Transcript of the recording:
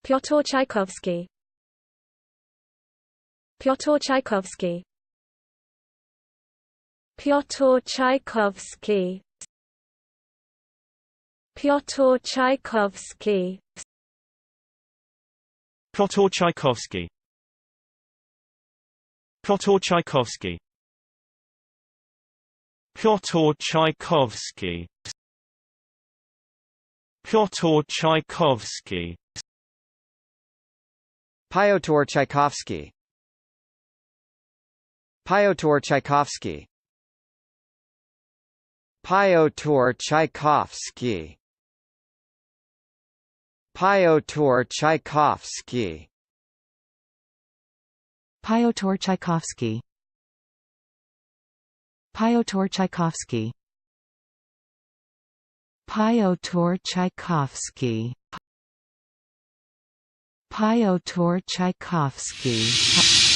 Pyotor Tchaikovsky. Pyotor Tchaikovsky. Pyotor Tchaikovsky. Pyotor Tchaikovsky. Pyotor Tchaikovsky. Pyotor Tchaikovsky. Pyotor Tchaikovsky. Pyotor Tchaikovsky. Pyotor Tchaikovsky. Pyotor Tchaikovsky. Pyotor Tchaikovsky. Pyotor Tchaikovsky. Pyotor Tchaikovsky. Pyotor Tchaikovsky. Pyotor Tchaikovsky. Pyotor Tchaikovsky.